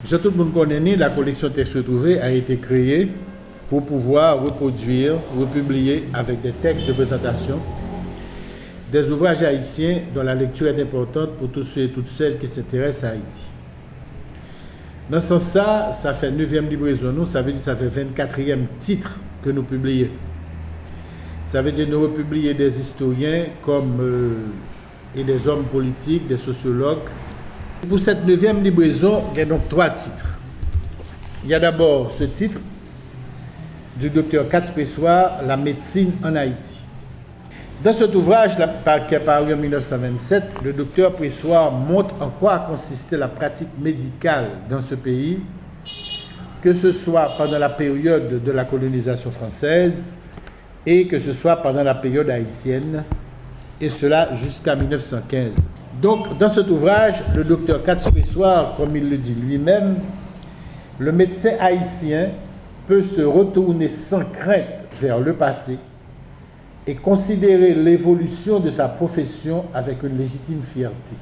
Tout le monde connaît, la collection Textes retrouvés a été créée pour pouvoir reproduire, republier avec des textes de présentation des ouvrages haïtiens dont la lecture est importante pour tous ceux et toutes celles qui s'intéressent à Haïti. Dans ce sens, ça fait 9e livraison, nous, ça veut dire que ça fait 24e titre que nous publions. Ça veut dire que nous republions des historiens et des hommes politiques, des sociologues. Pour cette 9e livraison, il y a donc 3 titres. Il y a d'abord ce titre du docteur Katz Pressoir, La médecine en Haïti. Dans cet ouvrage, qui est paru en 1927, le docteur Pressoir montre en quoi consistait la pratique médicale dans ce pays, que ce soit pendant la période de la colonisation française et que ce soit pendant la période haïtienne, et cela jusqu'à 1915. Donc, dans cet ouvrage, le docteur Katz Pressoir, comme il le dit lui-même, le médecin haïtien peut se retourner sans crainte vers le passé et considérer l'évolution de sa profession avec une légitime fierté.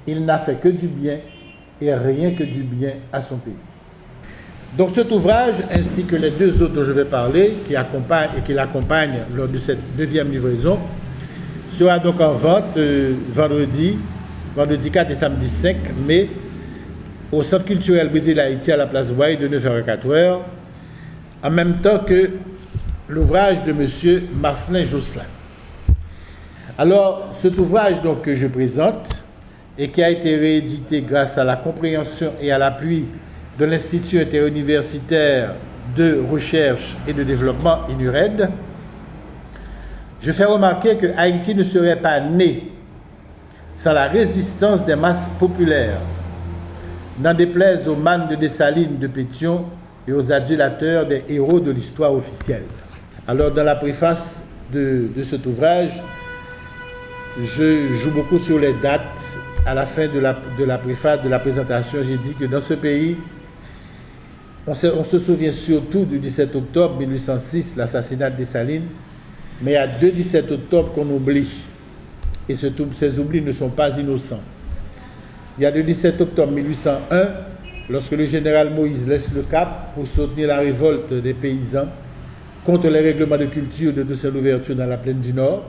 Il n'a fait que du bien et rien que du bien à son pays. Donc cet ouvrage, ainsi que les 2 autres dont je vais parler, qui l'accompagnent lors de cette 9e livraison, sera donc en vente vendredi 4 et samedi 5 mai au Centre culturel Brésil Haïti à la place Boye de 9h à 4h, en même temps que l'ouvrage de M. Marcelin Josselin. Alors, cet ouvrage donc, que je présente et qui a été réédité grâce à la compréhension et à l'appui de l'Institut interuniversitaire de recherche et de développement INURED, je fais remarquer que Haïti ne serait pas né sans la résistance des masses populaires, n'en déplaise aux mannes de Dessalines de Pétion et aux adulateurs des héros de l'histoire officielle. Alors, dans la préface de cet ouvrage, je joue beaucoup sur les dates. À la fin de la préface, de la présentation, j'ai dit que dans ce pays, on se souvient surtout du 17 octobre 1806, l'assassinat de Dessalines, mais il y a 2 17 octobre qu'on oublie. Et ces oublis ne sont pas innocents. Il y a le 17 octobre 1801, lorsque le général Moïse laisse le Cap pour soutenir la révolte des paysans contre les règlements de culture de Toussaint Louverture dans la plaine du Nord.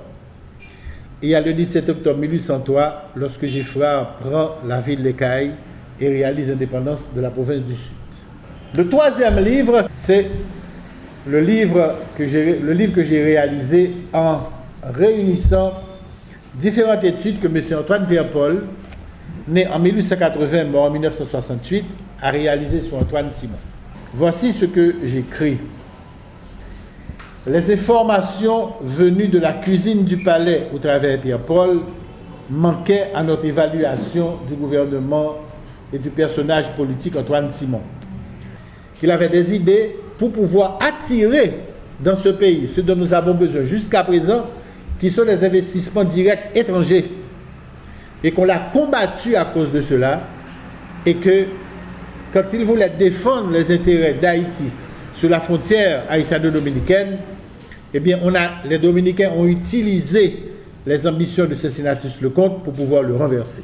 Et il y a le 17 octobre 1803, lorsque Giffard prend la ville d'Écailles et réalise l'indépendance de la province du Sud. Le 3e livre, c'est le livre que j'ai réalisé en réunissant différentes études que M. Antoine Pierre-Paul, né en 1880, mort en 1968, a réalisé sur Antoine Simon. Voici ce que j'écris. Les informations venues de la cuisine du palais au travers Pierre-Paul manquaient à notre évaluation du gouvernement et du personnage politique Antoine Simon. Il avait des idées pour pouvoir attirer dans ce pays ce dont nous avons besoin jusqu'à présent, qui sont les investissements directs étrangers, et qu'on l'a combattu à cause de cela, et que quand il voulait défendre les intérêts d'Haïti sur la frontière haïtiano-dominicaine, eh bien, les Dominicains ont utilisé les ambitions de Cincinnatus Lecomte pour pouvoir le renverser.